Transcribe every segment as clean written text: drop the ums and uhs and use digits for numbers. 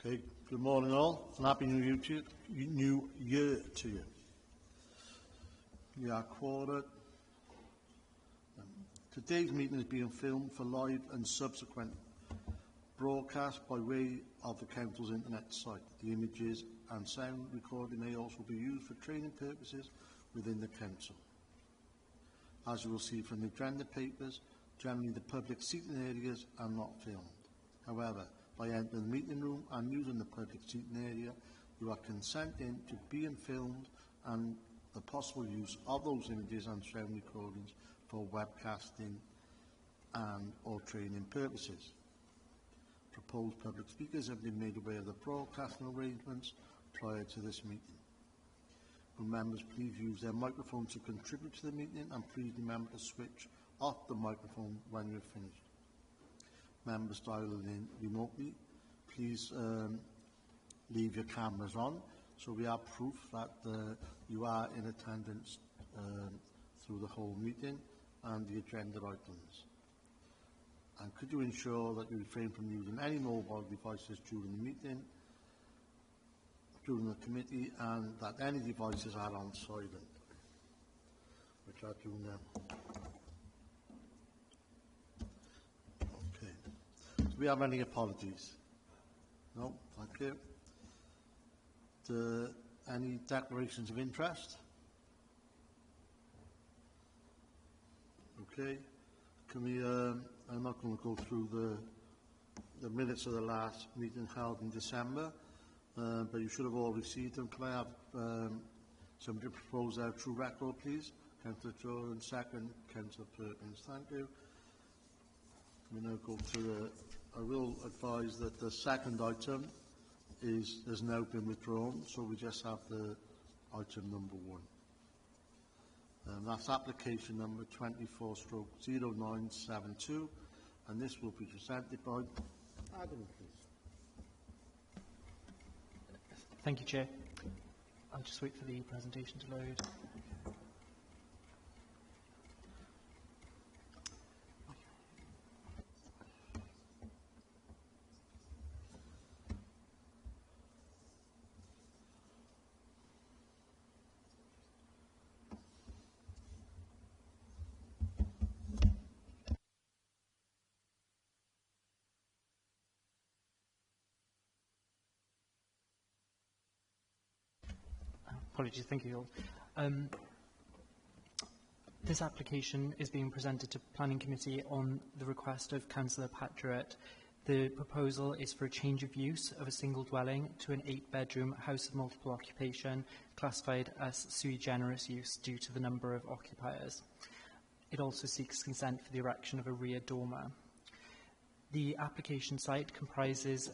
Okay, good morning all, and Happy New Year to you. We are quartered. Today's meeting is being filmed for live and subsequent broadcast by way of the Council's internet site. The images and sound recording may also be used for training purposes within the Council. As you will see from the agenda papers, generally the public seating areas are not filmed. However, by entering the meeting room and using the public seating area, you are consenting to being filmed and the possible use of those images and sound recordings for webcasting and or training purposes. Proposed public speakers have been made aware of the broadcasting arrangements prior to this meeting. Will members please use their microphones to contribute to the meeting, and please remember to switch off the microphone when you're finished. Members dialing in remotely, please leave your cameras on so we have proof that you are in attendance through the whole meeting and the agenda items. And could you ensure that you refrain from using any mobile devices during the meeting, during the committee, and that any devices are on silent, which I do now. Do we have any apologies? No, thank you. Any declarations of interest? Okay. Can we? I'm not going to go through the minutes of the last meeting held in December, but you should have all received them. Can I have somebody propose their true record, please? Councillor Jordan, second. Councillor Perkins, thank you. We now go to I will advise that the second item has now been withdrawn, so we just have the item number 1. That's application number 24/0972, and this will be presented by Adam, please. Thank you, Chair. I'll just wait for the presentation to load. Apologies, thank you all. This application is being presented to Planning Committee on the request of Councillor Patriot. The proposal is for a change of use of a single dwelling to an 8-bedroom house of multiple occupation, classified as sui generis use due to the number of occupiers. It also seeks consent for the erection of a rear dormer. The application site comprises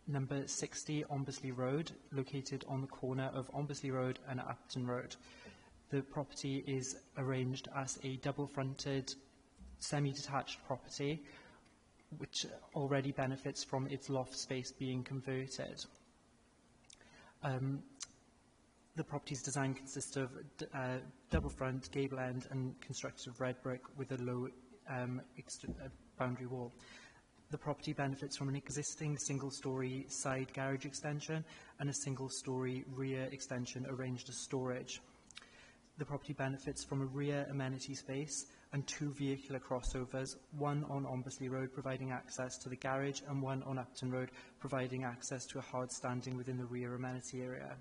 number 60 Ombersley Road, located on the corner of Ombersley Road and Upton Road. The property is arranged as a double-fronted, semi-detached property, which already benefits from its loft space being converted. The property's design consists of double front, gable end, and constructed of red brick with a low boundary wall. The property benefits from an existing single-storey side garage extension and a single-storey rear extension arranged as storage. The property benefits from a rear amenity space and 2 vehicular crossovers, one on Ombersley Road providing access to the garage and one on Upton Road providing access to a hard standing within the rear amenity area.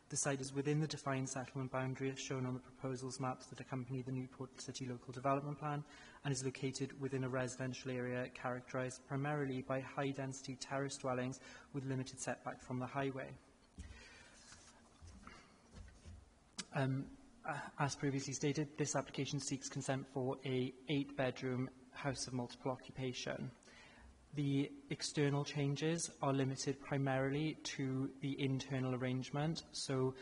The site is within the defined settlement boundary as shown on the proposals maps that accompany the Newport City Local Development Plan, and is located within a residential area characterised primarily by high-density terrace dwellings with limited setback from the highway. As previously stated, this application seeks consent for a 8-bedroom house of multiple occupation. The external changes are limited primarily to the internal arrangement, so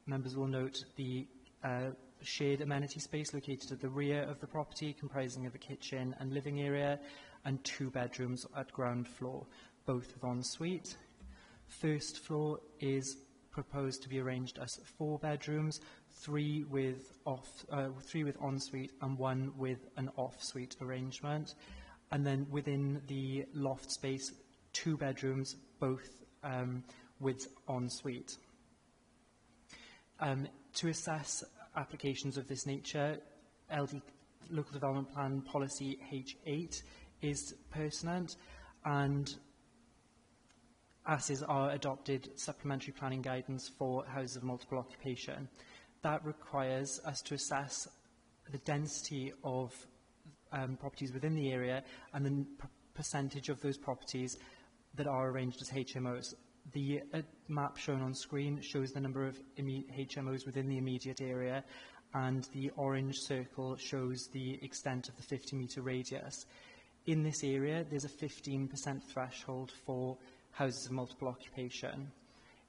members will note the shared amenity space located at the rear of the property, comprising of a kitchen and living area, and 2 bedrooms at ground floor, both with ensuite. First floor is proposed to be arranged as 4 bedrooms, 3 with ensuite and 1 with an off-suite arrangement. And then within the loft space, 2 bedrooms, both with ensuite. To assess applications of this nature, LD Local Development Plan Policy H8 is pertinent, and as is our adopted supplementary planning guidance for houses of multiple occupation. That requires us to assess the density of properties within the area and the percentage of those properties that are arranged as HMOs. The map shown on screen shows the number of HMOs within the immediate area, and the orange circle shows the extent of the 50-metre radius. In this area, there's a 15% threshold for houses of multiple occupation.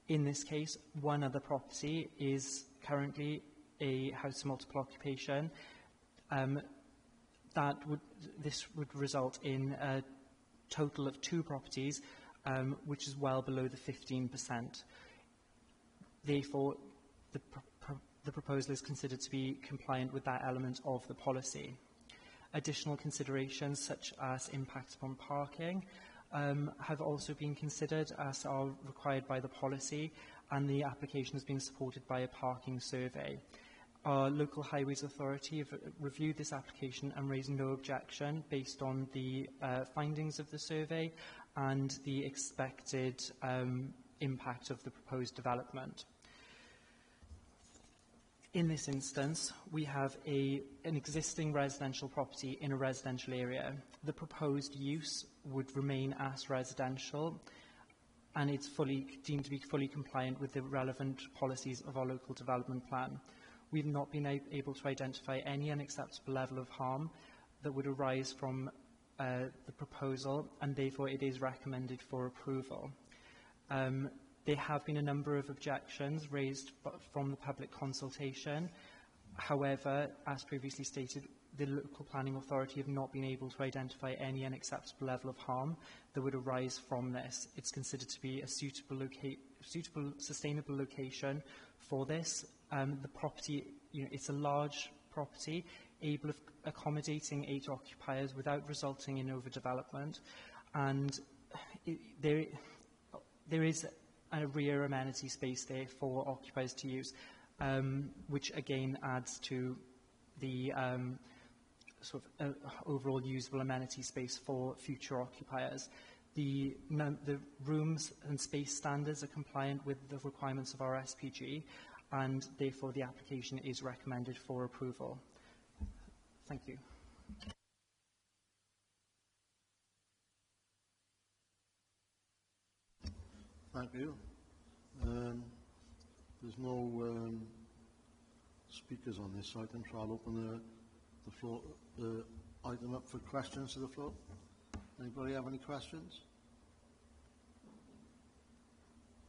In this case, one other property is currently a house of multiple occupation. This would result in a total of 2 properties, which is well below the 15%. Therefore, the proposal is considered to be compliant with that element of the policy. Additional considerations, such as impact upon parking, have also been considered, as are required by the policy, and the application has been supported by a parking survey. Our local highways authority have reviewed this application and raised no objection based on the findings of the survey and the expected impact of the proposed development. In this instance, we have an existing residential property in a residential area. The proposed use would remain as residential, and it's deemed to be fully compliant with the relevant policies of our local development plan. We've not been able to identify any unacceptable level of harm that would arise from the proposal, and therefore it is recommended for approval. There have been a number of objections raised from the public consultation. However, as previously stated, the local planning authority have not been able to identify any unacceptable level of harm that would arise from this. It's considered to be a suitable, sustainable location for this. The property, it's a large property, able of accommodating 8 occupiers without resulting in overdevelopment, and there is a rear amenity space there for occupiers to use, which again adds to the overall usable amenity space for future occupiers. The rooms and space standards are compliant with the requirements of our SPG, and therefore the application is recommended for approval. Thank you. Thank you. There's no speakers on this item, so I'll open the item up for questions to the floor. Anybody have any questions?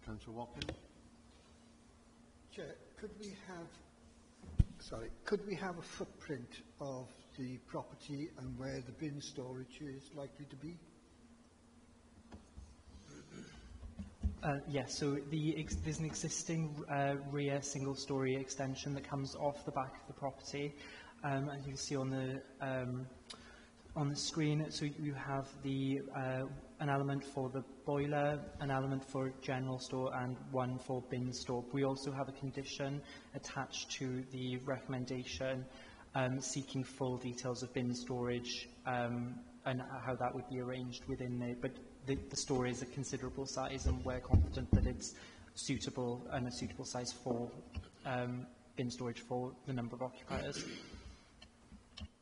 Councillor Watkins. Chair, could we have a footprint of the property and where the bin storage is likely to be? Yes, so there's an existing rear single-storey extension that comes off the back of the property, and you can see on the screen. So you have an element for the boiler, an element for general store, and one for bin store. We also have a condition attached to the recommendation seeking full details of bin storage and how that would be arranged within there. But the store is a considerable size, and we're confident that it's suitable and a suitable size for bin storage for the number of occupiers.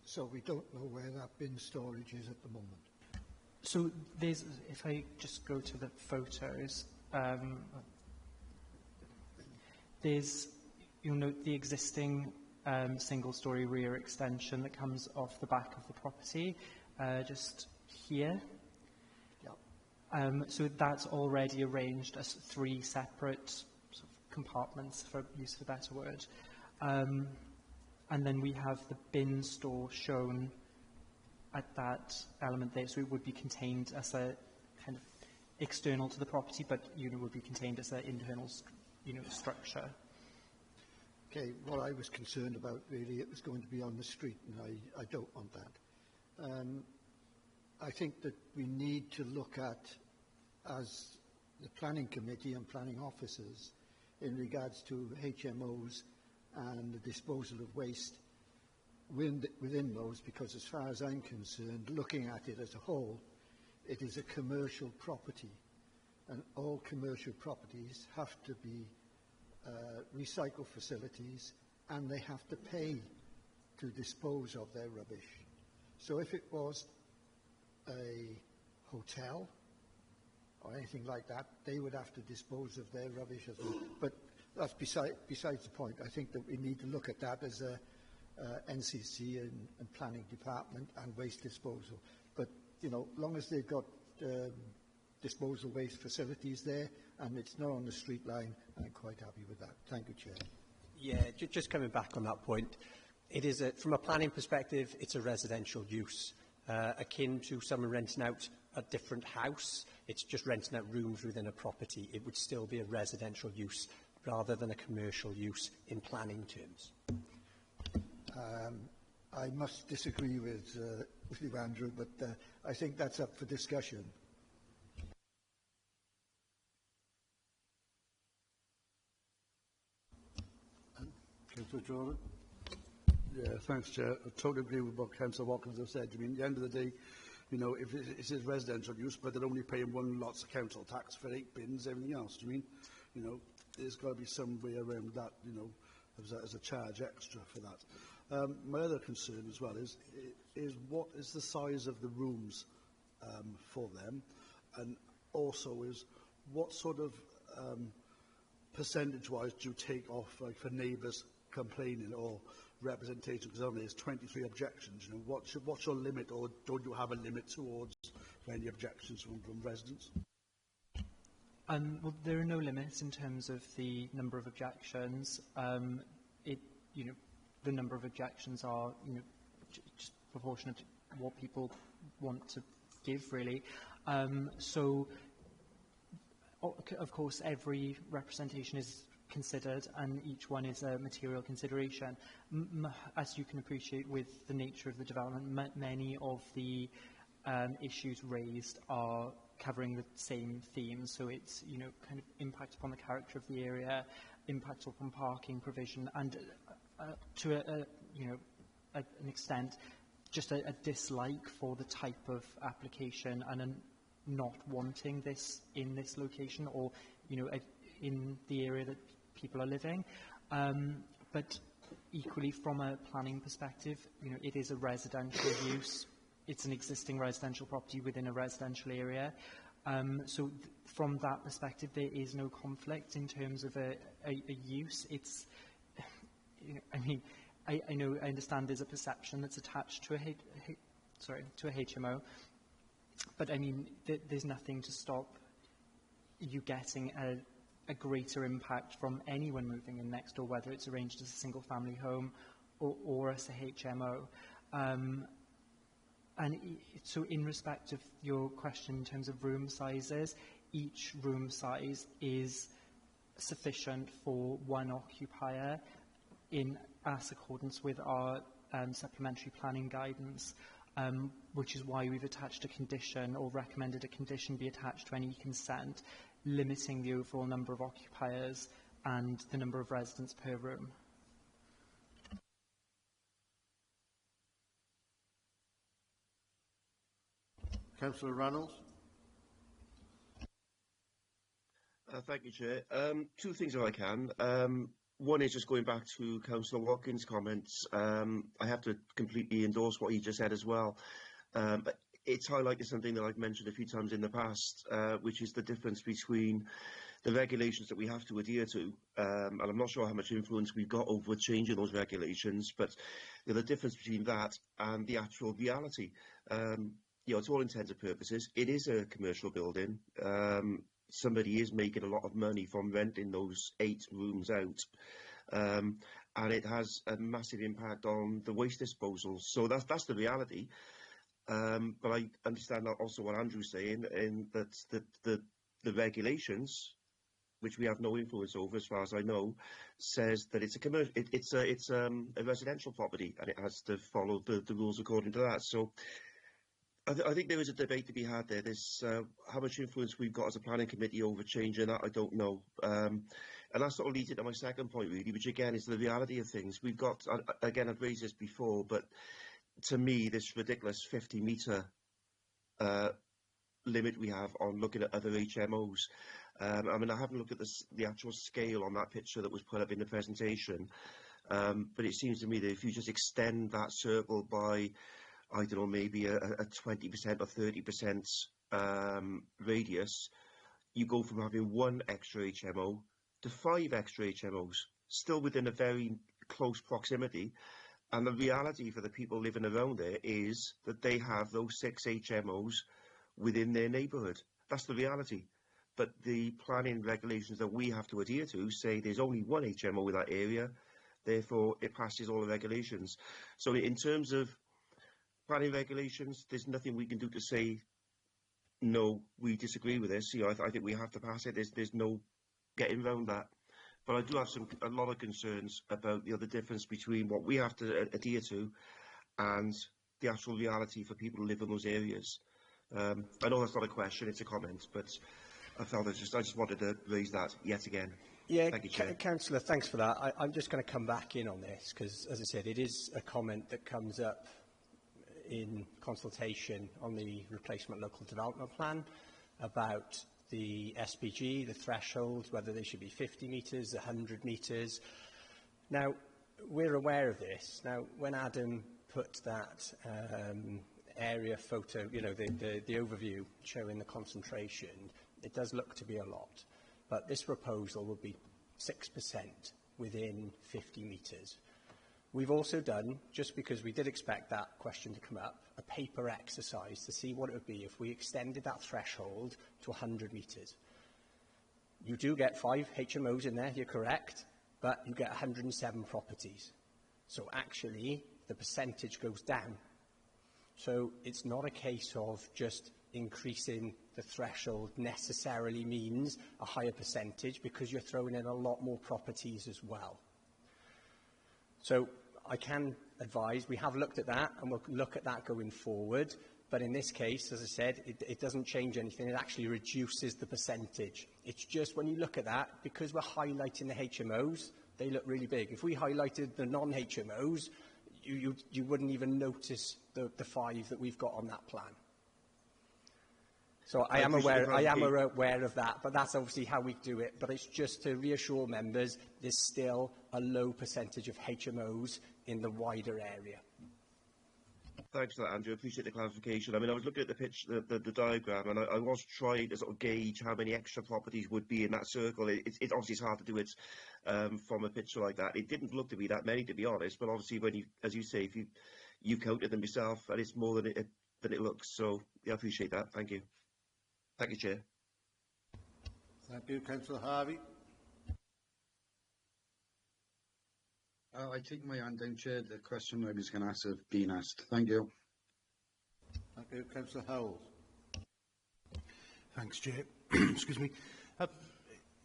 So we don't know where that bin storage is at the moment? So there's, if I just go to the photos, you'll note the existing single-storey rear extension that comes off the back of the property, just here. So that's already arranged as 3 separate sort of compartments, for use of a better word. And then we have the bin store shown at that element there, so it would be contained as a kind of external to the property, but would be contained as an internal structure. Okay, what I was concerned about really, it was going to be on the street, and I don't want that. I think that we need to look at, as the planning committee and planning officers in regards to HMOs and the disposal of waste within those, because as far as I'm concerned, looking at it as a whole, it is a commercial property, and all commercial properties have to be recycle facilities, and they have to pay to dispose of their rubbish. So if it was a hotel or anything like that, they would have to dispose of their rubbish as well. But that's besides the point. I think that we need to look at that as a NCC and planning department and waste disposal. But, you know, long as they've got disposal waste facilities there and it's not on the street line, I'm quite happy with that. Thank you, Chair. Yeah, just coming back on that point, it is from a planning perspective, it's a residential use, akin to someone renting out a different house. It's just renting out rooms within a property. It would still be a residential use rather than a commercial use in planning terms. I must disagree with you, Andrew, but I think that's up for discussion. Councillor Jordan. Yeah, thanks, Chair. I totally agree with what Councillor Watkins has said. I mean, at the end of the day, you know, if it is residential use, but they're only paying one lot's of council tax for 8 bins, everything else, do you mean? You know, there's got to be some way around that, you know, as a charge extra for that. My other concern as well is what is the size of the rooms for them, and also is what sort of percentage-wise do you take off, like, for neighbours complaining or representation? Because only there's 23 objections. You know, what's your limit, or don't you have a limit towards any objections from residents? Well, there are no limits in terms of the number of objections. You know, the number of objections are, you know, just proportionate to what people want to give, really. So, of course, every representation is considered, and each one is a material consideration. As you can appreciate, with the nature of the development, many of the issues raised are covering the same themes. So it's, you know, kind of impact upon the character of the area, impact upon parking provision, and to an extent, just a dislike for the type of application and a not wanting this in this location, or, you know, in the area that people are living. But equally, from a planning perspective, you know, it is a residential use. It's an existing residential property within a residential area. So from that perspective, there is no conflict in terms of a use. It's, you know, I mean, I understand there's a perception that's attached to a HMO, but I mean, there's nothing to stop you getting a greater impact from anyone moving in next door, whether it's arranged as a single-family home or as a HMO. And so in respect of your question in terms of room sizes, each room size is sufficient for one occupier in accordance with our supplementary planning guidance, which is why we've attached a condition, or recommended a condition be attached to any consent, limiting the overall number of occupiers and the number of residents per room. Councillor Reynolds. Thank you, Chair. Two things if I can. One is just going back to Councillor Watkins' comments. I have to completely endorse what he just said as well. But it's highlighted something that I've mentioned a few times in the past, which is the difference between the regulations that we have to adhere to, and I'm not sure how much influence we've got over changing those regulations, but the difference between that and the actual reality. You know, to all intents and purposes, it is a commercial building. Somebody is making a lot of money from renting those 8 rooms out, and it has a massive impact on the waste disposal. So that's the reality. But I understand also what Andrew's saying, in that the regulations, which we have no influence over, as far as I know, says that it's a commercial, it's a residential property, and it has to follow the rules according to that. So I think there is a debate to be had there. There's how much influence we've got as a planning committee over changing that, I don't know. And that sort of leads into my second point, really, which again is the reality of things. We've got, again, I've raised this before, but to me, this ridiculous 50-metre limit we have on looking at other HMOs. I mean, I haven't looked at the actual scale on that picture that was put up in the presentation, but it seems to me that if you just extend that circle by, I don't know, maybe a 20% or 30% radius, you go from having one extra HMO to 5 extra HMOs, still within a very close proximity. And the reality for the people living around there is that they have those 6 HMOs within their neighbourhood. That's the reality. But the planning regulations that we have to adhere to say there's only one HMO in that area, therefore it passes all the regulations. So in terms of planning regulations, there's nothing we can do to say, no, we disagree with this. You know, I think we have to pass it. There's no getting around that. But I do have a lot of concerns about the other difference between what we have to adhere to and the actual reality for people who live in those areas. I know that's not a question, it's a comment, but I felt I just wanted to raise that yet again. Yeah, thank you, Chair. Councillor, thanks for that. I'm just going to come back in on this because, as I said, it is a comment that comes up in consultation on the replacement local development plan about the SPG, the threshold, whether they should be 50 metres, 100 metres. Now, we're aware of this. Now, when Adam put that area photo, you know, the overview showing the concentration, it does look to be a lot. But this proposal would be 6% within 50 metres. We've also done, just because we did expect that question to come up, a paper exercise to see what it would be if we extended that threshold to 100 metres. You do get 5 HMOs in there, you're correct, but you get 107 properties. So actually, the percentage goes down. So it's not a case of just increasing the threshold necessarily means a higher percentage because you're throwing in a lot more properties as well. So I can advise, we have looked at that and we'll look at that going forward. But in this case, as I said, it doesn't change anything. It actually reduces the percentage. It's just when you look at that, because we're highlighting the HMOs, they look really big. If we highlighted the non-HMOs, you wouldn't even notice the 5 that we've got on that plan. So I am aware of that, but that's obviously how we do it. But it's just to reassure members, there's still a low percentage of HMOs in the wider area. Thanks for that, Andrew. I appreciate the clarification. I mean, I was looking at the pitch, the diagram, and I was trying to sort of gauge how many extra properties would be in that circle. It obviously is hard to do it from a picture like that. It didn't look to be that many, to be honest. But obviously, when you, as you say, if you counted them yourself, and it's more than it looks. So yeah, I appreciate that. Thank you. Thank you, Chair. Thank you, Councillor Harvey. I take my hand down, Chair. The question I was going to ask has been asked. Thank you. Thank you, Councillor Howell. Thanks, Chair. Excuse me.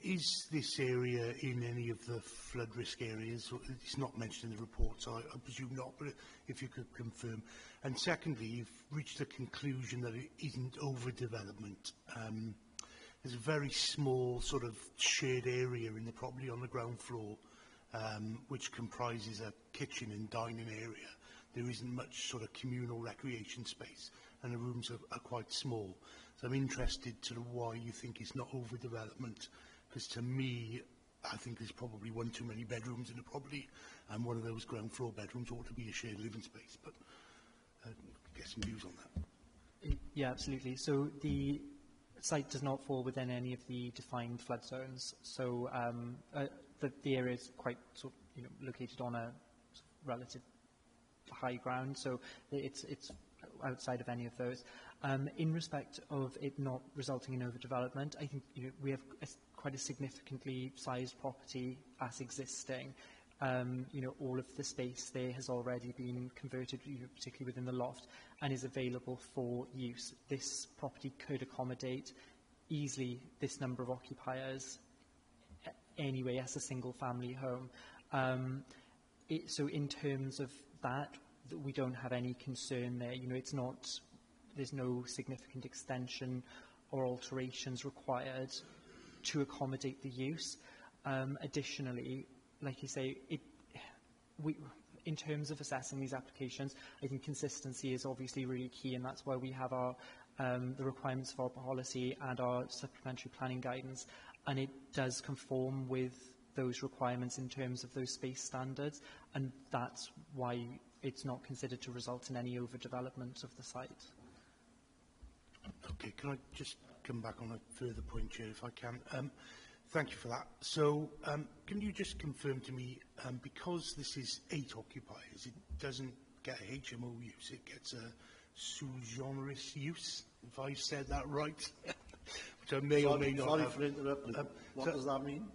Is this area in any of the flood risk areas? It's not mentioned in the report, so I presume not, but if you could confirm. And secondly, you've reached the conclusion that it isn't overdevelopment. There's a very small sort of shared area in the property on the ground floor, which comprises a kitchen and dining area. There isn't much sort of communal recreation space, and the rooms are quite small. So I'm interested to know why you think it's not overdevelopment, because to me, I think there's probably one too many bedrooms in the property, and one of those ground floor bedrooms ought to be a shared living space. But get some views on that. Yeah, absolutely. So the site does not fall within any of the defined flood zones. So the area is quite sort of, located on a relative high ground. So it's outside of any of those. In respect of it not resulting in overdevelopment, I think we have quite a significantly sized property as existing. All of the space there has already been converted, particularly within the loft, and is available for use. This property could accommodate easily this number of occupiers anyway as a single family home. So in terms of that, we don't have any concern there. It's not there's no significant extension or alterations required to accommodate the use. Additionally, like you say, in terms of assessing these applications, I think consistency is obviously really key, and that's why we have our the requirements of our policy and our supplementary planning guidance, and it does conform with those requirements in terms of those space standards, and that's why it's not considered to result in any overdevelopment of the site. Okay, can I just come back on a further point, Chair, if I can? Thank you for that. So, can you just confirm to me, because this is 8 occupiers, it doesn't get a HMO use, it gets a sui generis use, if I said that right? Which I may or may not Sorry have. for interrupting. What does that mean?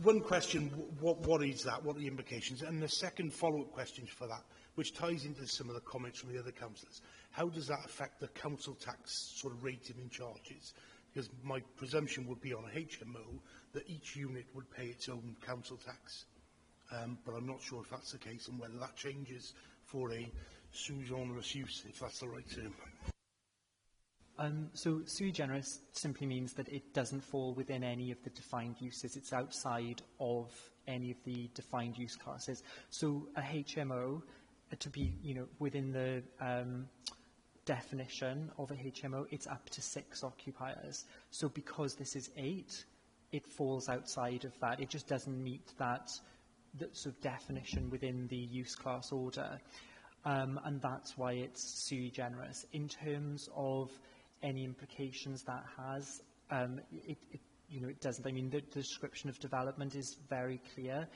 One question, what is that? What are the implications? And the second follow-up question for that, which ties into some of the comments from the other councillors. How does that affect the council tax sort of rating and charges? Because my presumption would be on a HMO that each unit would pay its own council tax. But I'm not sure if that's the case and whether that changes for a sui generis use, if that's the right term. So sui generis simply means that it doesn't fall within any of the defined uses. It's outside of any of the defined use classes. So a HMO, to be, within the definition of a HMO, it's up to 6 occupiers. So because this is 8, it falls outside of that. It just doesn't meet that sort of definition within the use class order. And that's why it's sui generis. In terms of any implications that has, it doesn't. I mean, the description of development is very clear,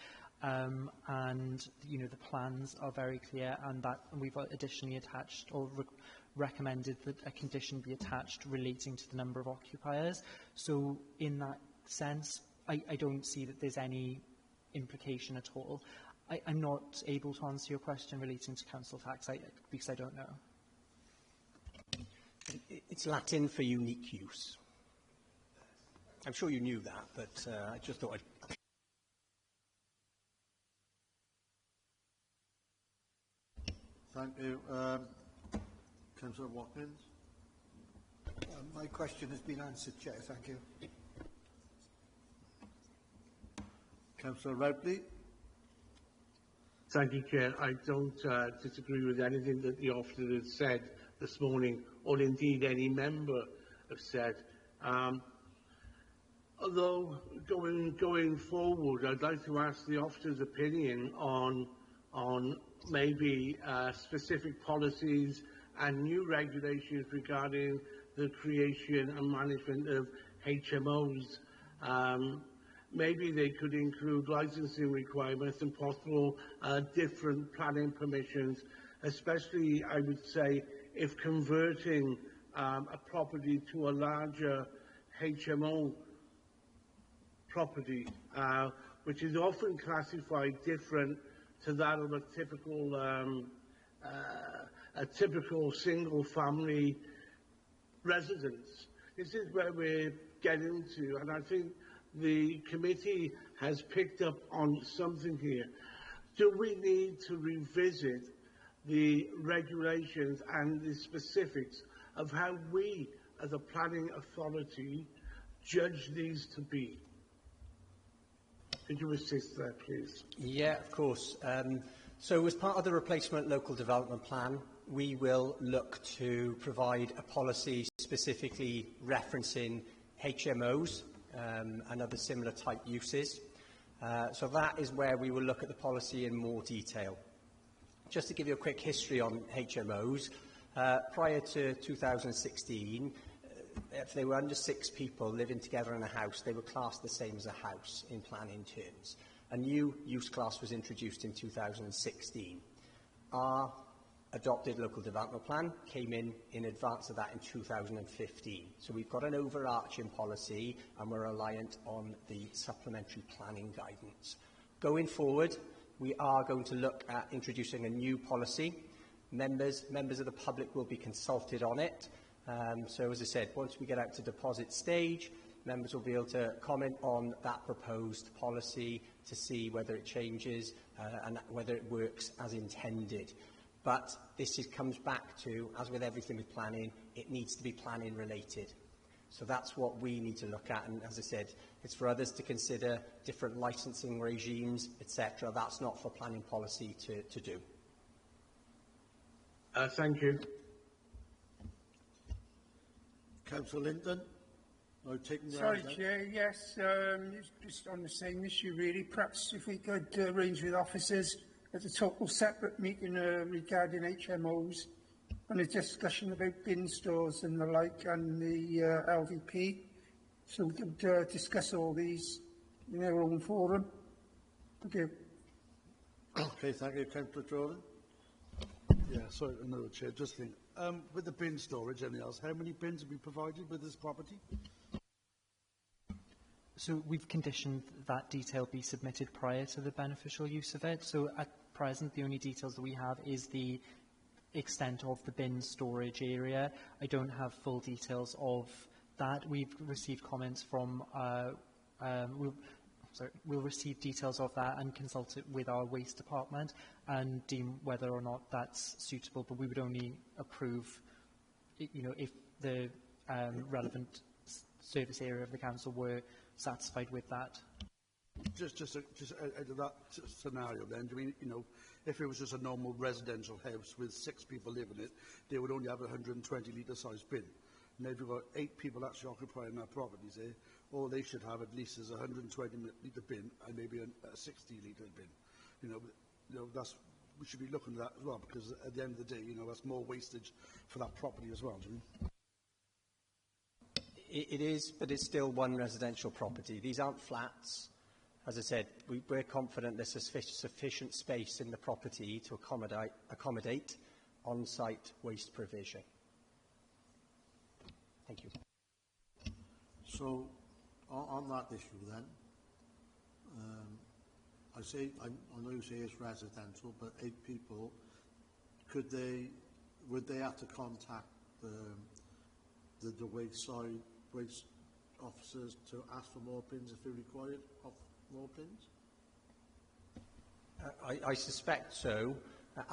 and the plans are very clear, and that we've additionally attached or recommended that a condition be attached relating to the number of occupiers. So in that sense, I don't see that there's any implication at all. I'm not able to answer your question relating to council tax because I don't know. It's Latin for unique use. I'm sure you knew that, but I just thought I'd... Thank you. Councillor Watkins. My question has been answered, Chair. Thank you. Councillor Routley. Thank you, Chair. I don't disagree with anything that the officer has said this morning, or indeed any member have said. Although going forward, I'd like to ask the officer's opinion on maybe specific policies and new regulations regarding the creation and management of HMOs. Maybe they could include licensing requirements and possible different planning permissions, especially, I would say, if converting a property to a larger HMO property, which is often classified different to that of a typical single-family residence. This is where we're getting to, and I think the committee has picked up on something here. Do we need to revisit the regulations and the specifics of how we, as a planning authority, judge these to be? Could you assist there, please? Yeah, of course. So as part of the replacement local development plan, we will look to provide a policy specifically referencing HMOs and other similar type uses. So that is where we will look at the policy in more detail. Just to give you a quick history on HMOs, prior to 2016, if they were under 6 people living together in a house, they were classed the same as a house in planning terms. A new use class was introduced in 2016. Our adopted local development plan came in advance of that in 2015. So we've got an overarching policy and we're reliant on the supplementary planning guidance. Going forward, we are going to look at introducing a new policy. Members of the public will be consulted on it. So as I said, once we get out to deposit stage, members will be able to comment on that proposed policy to see whether it changes and whether it works as intended. But comes back to, as with everything with planning, it needs to be planning related. So that's what we need to look at, and as I said, it's for others to consider different licensing regimes, etc. That's not for planning policy to do. Thank you. Councillor Linton, I've taken your Sorry, hand out. Chair. Yes, it's just on the same issue, really. Perhaps if we could arrange with officers at a total separate meeting regarding HMOs and a discussion about bin stores and the like and the LVP, so we could discuss all these in our own forum. Thank you. Okay, thank you, Councillor Jordan. Yeah, sorry, another chair, just think. With the bin storage and everything else, how many bins have been provided with this property? So we've conditioned that detail be submitted prior to the beneficial use of it. So at present, the only details that we have is the extent of the bin storage area. I don't have full details of that. We've received comments from, we'll receive details of that and consult it with our waste department and deem whether or not that's suitable, but we would only approve, if the relevant service area of the council were satisfied with that. Just out of that scenario then, do we, if it was just a normal residential house with 6 people living in it, they would only have a 120 litre size bin. Now if you've got 8 people actually occupying that properties there, all they should have at least is a 120 litre bin and maybe a 60 litre bin. We should be looking at that as well, because at the end of the day, that's more wastage for that property as well, do you mean? It is, but it's still one residential property. These aren't flats. As I said, we're confident there's sufficient space in the property to accommodate on-site waste provision. Thank you. So, on that issue then, I know you say it's residential, but 8 people, would they have to contact the waste officers to ask for more bins if they required more bins? I suspect so,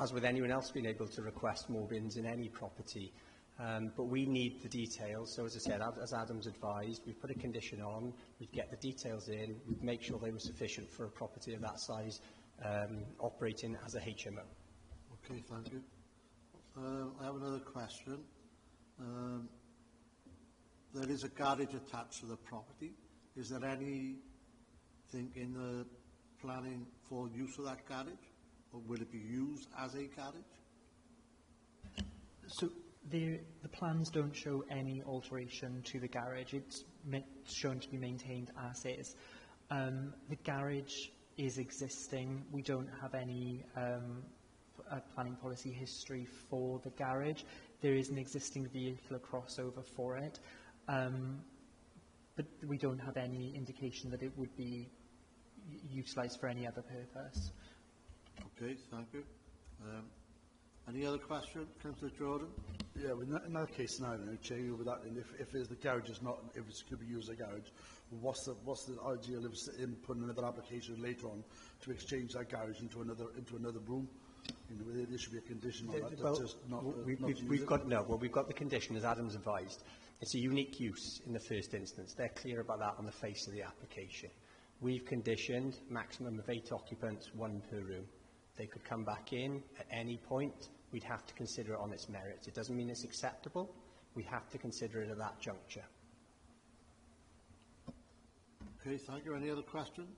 as with anyone else being able to request more bins in any property. But we need the details. So as I said, as Adam's advised, we put a condition on, we'd get the details in, we'd make sure they were sufficient for a property of that size operating as a HMO. Okay, thank you. I have another question. There is a garage attached to the property. Is there anything in the planning for use of that garage? Or will it be used as a garage? So the plans don't show any alteration to the garage. It's shown to be maintained as is. The garage is existing. We don't have any planning policy history for the garage. There is an existing vehicular crossover for it, but we don't have any indication that it would be utilised for any other purpose. Okay, thank you. Any other question, Councillor Jordan? Yeah, well, in that case now, Chair, with that, and if the garage is not, if it's could be used as a garage, what's the ideal of in putting another application later on to exchange that garage into another room? There should be a condition on that. Well, just not, we've got the condition, as Adam's advised. It's a unique use in the first instance. They're clear about that on the face of the application. We've conditioned maximum of 8 occupants, 1 per room. They could come back in at any point. We'd have to consider it on its merits. It doesn't mean it's acceptable. We have to consider it at that juncture. Okay, thank you. Any other questions?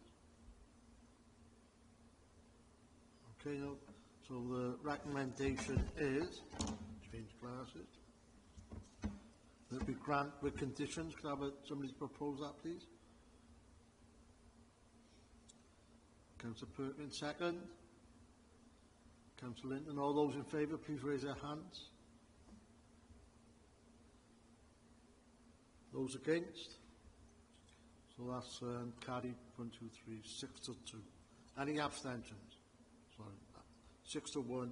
Okay, no. So the recommendation is, change glasses, that we grant with conditions. Could I have somebody propose that, please? Councillor Perkins, second. Councillor Linton, all those in favour, please raise their hands. Those against? So that's carried 1, 2, 3, 6 to 2. Any abstentions? Sorry, 6 to 1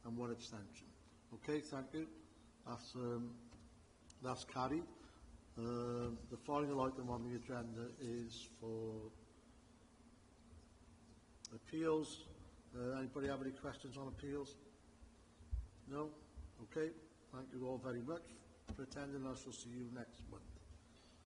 and 1 abstention. Okay, thank you. That's carried. The final item on the agenda is for appeals. Anybody have any questions on appeals? No? Okay. Thank you all very much for attending. I shall see you next month.